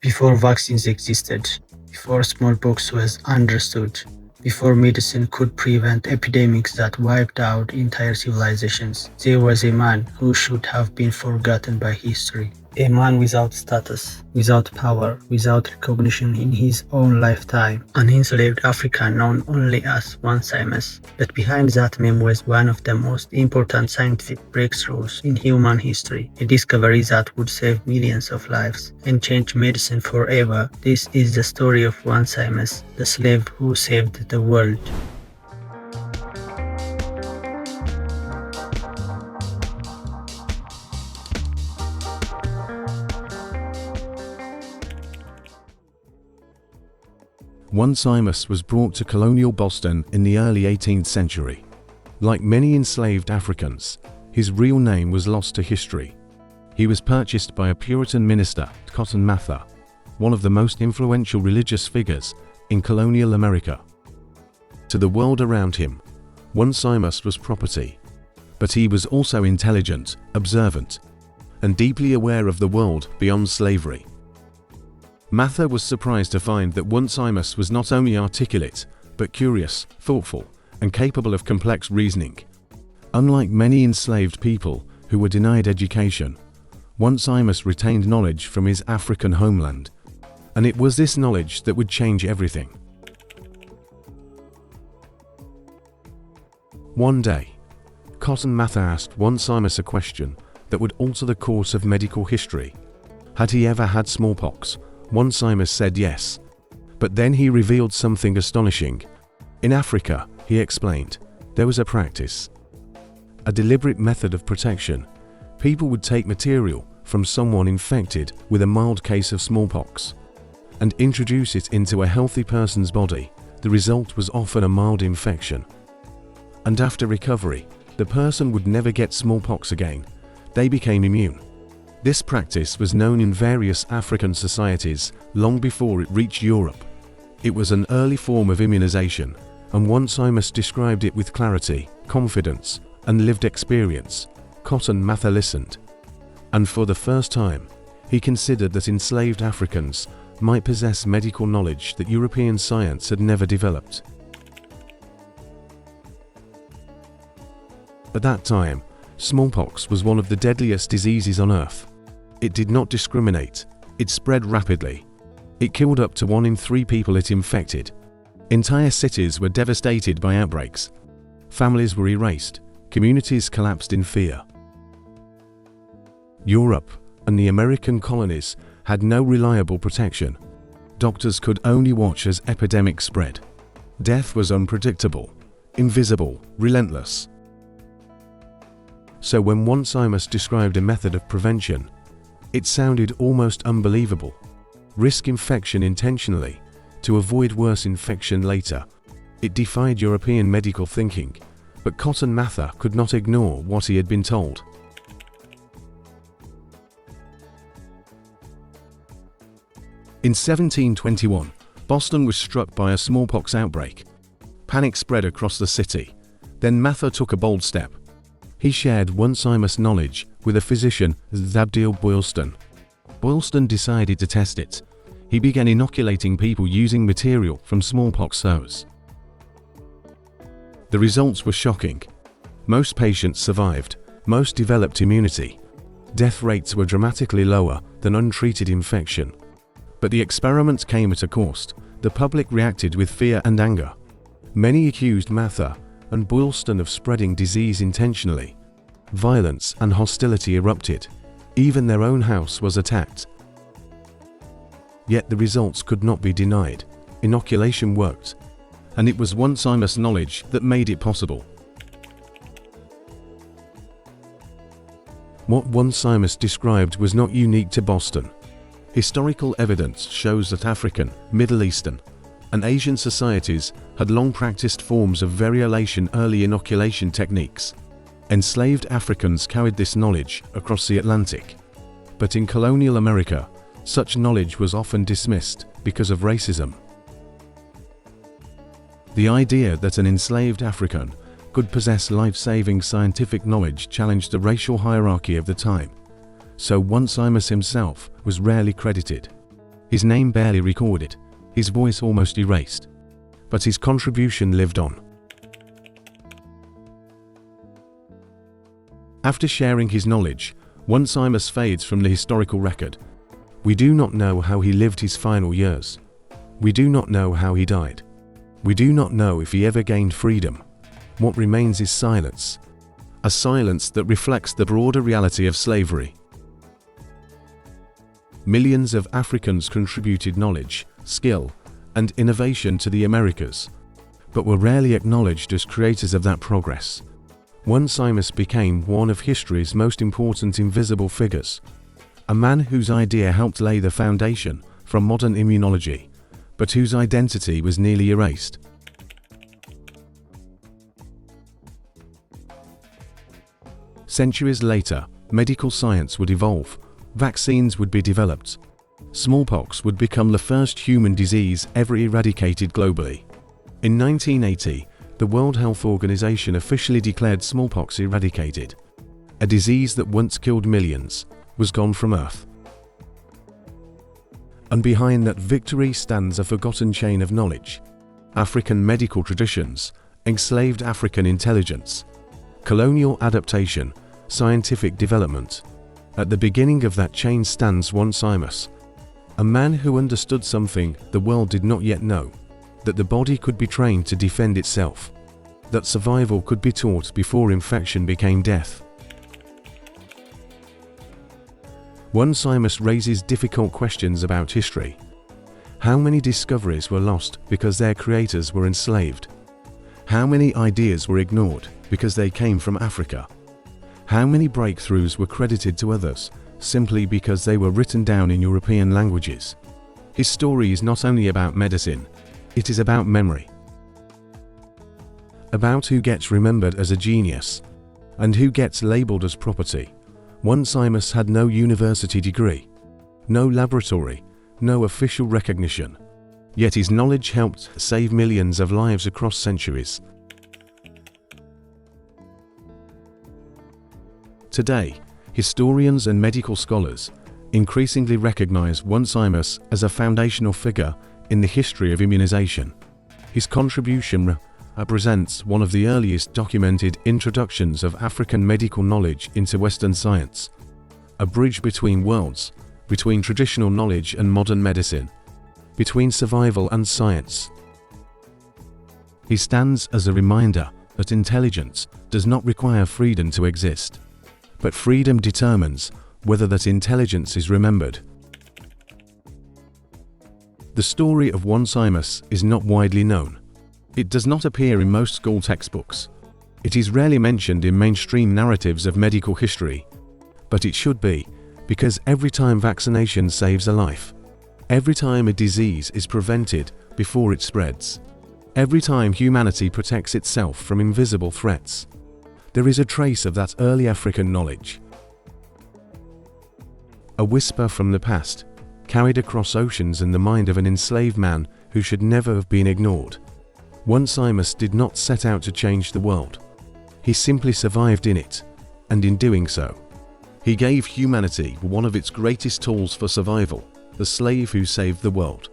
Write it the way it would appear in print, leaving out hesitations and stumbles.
Before vaccines existed, before smallpox was understood, before medicine could prevent epidemics that wiped out entire civilizations, there was a man who should have been forgotten by history. A man without status, without power, without recognition in his own lifetime. An enslaved African known only as Onesimus. But behind that name was one of the most important scientific breakthroughs in human history. A discovery that would save millions of lives and change medicine forever. This is the story of Onesimus, the slave who saved the world. Onesimus was brought to colonial Boston in the early 18th century. Like many enslaved Africans, his real name was lost to history. He was purchased by a Puritan minister, Cotton Mather, one of the most influential religious figures in colonial America. To the world around him, Onesimus was property, but he was also intelligent, observant, and deeply aware of the world beyond slavery. Mather was surprised to find that Onesimus was not only articulate, but curious, thoughtful, and capable of complex reasoning. Unlike many enslaved people who were denied education, Onesimus retained knowledge from his African homeland, and it was this knowledge that would change everything. One day, Cotton Mather asked Onesimus a question that would alter the course of medical history. Had he ever had smallpox? Onesimus said yes, but then he revealed something astonishing. In Africa, he explained, there was a practice, a deliberate method of protection. People would take material from someone infected with a mild case of smallpox and introduce it into a healthy person's body. The result was often a mild infection. And after recovery, the person would never get smallpox again. They became immune. This practice was known in various African societies long before it reached Europe. It was an early form of immunization, and Onesimus described it with clarity, confidence, and lived experience. Cotton Mather listened, and for the first time, he considered that enslaved Africans might possess medical knowledge that European science had never developed. At that time, smallpox was one of the deadliest diseases on Earth. It did not discriminate. It spread rapidly. It killed up to 1 in 3 people it infected. Entire cities were devastated by outbreaks. Families were erased. Communities collapsed in fear. Europe and the American colonies had no reliable protection. Doctors could only watch as epidemics spread. Death was unpredictable, invisible, relentless. So when Onesimus described a method of prevention, it sounded almost unbelievable. Risk infection intentionally to avoid worse infection later. It defied European medical thinking, but Cotton Mather could not ignore what he had been told. In 1721, Boston was struck by a smallpox outbreak. Panic spread across the city. Then Mather took a bold step. He shared Onesimus' knowledge with a physician, Zabdiel Boylston. Boylston decided to test it. He began inoculating people using material from smallpox sows. The results were shocking. Most patients survived. Most developed immunity. Death rates were dramatically lower than untreated infection. But the experiment came at a cost. The public reacted with fear and anger. Many accused Mather and Boylston of spreading disease intentionally. Violence and hostility erupted. Even their own house was attacked. Yet the results could not be denied. Inoculation worked, and it was Onesimus' knowledge that made it possible. What Onesimus described was not unique to Boston. Historical evidence shows that African, Middle Eastern, and Asian societies had long practiced forms of variolation early inoculation techniques. Enslaved Africans carried this knowledge across the Atlantic. But in colonial America, such knowledge was often dismissed because of racism. The idea that an enslaved African could possess life-saving scientific knowledge challenged the racial hierarchy of the time, so Onesimus himself was rarely credited. His name barely recorded, his voice almost erased. But his contribution lived on. After sharing his knowledge, Onesimus fades from the historical record. We do not know how he lived his final years. We do not know how he died. We do not know if he ever gained freedom. What remains is silence. A silence that reflects the broader reality of slavery. Millions of Africans contributed knowledge, skill, and innovation to the Americas, but were rarely acknowledged as creators of that progress. Onesimus became one of history's most important invisible figures, a man whose idea helped lay the foundation for modern immunology, but whose identity was nearly erased. Centuries later, medical science would evolve, vaccines would be developed. Smallpox would become the first human disease ever eradicated globally. In 1980, the World Health Organization officially declared smallpox eradicated. A disease that once killed millions was gone from Earth. And behind that victory stands a forgotten chain of knowledge. African medical traditions, enslaved African intelligence, colonial adaptation, scientific development. At the beginning of that chain stands Onesimus, a man who understood something the world did not yet know, that the body could be trained to defend itself, that survival could be taught before infection became death. Onesimus raises difficult questions about history. How many discoveries were lost because their creators were enslaved? How many ideas were ignored because they came from Africa? How many breakthroughs were credited to others simply because they were written down in European languages? His story is not only about medicine, it is about memory. About who gets remembered as a genius, and who gets labeled as property. Onesimus had no university degree, no laboratory, no official recognition. Yet his knowledge helped save millions of lives across centuries. Today, historians and medical scholars increasingly recognize Onesimus as a foundational figure in the history of immunization. His contribution represents one of the earliest documented introductions of African medical knowledge into Western science, a bridge between worlds, between traditional knowledge and modern medicine, between survival and science. He stands as a reminder that intelligence does not require freedom to exist, but freedom determines whether that intelligence is remembered. The story of Onesimus is not widely known. It does not appear in most school textbooks. It is rarely mentioned in mainstream narratives of medical history. But it should be, because every time vaccination saves a life, every time a disease is prevented before it spreads, every time humanity protects itself from invisible threats, there is a trace of that early African knowledge. A whisper from the past, carried across oceans in the mind of an enslaved man who should never have been ignored. Onesimus did not set out to change the world. He simply survived in it, and in doing so, he gave humanity one of its greatest tools for survival, the slave who saved the world.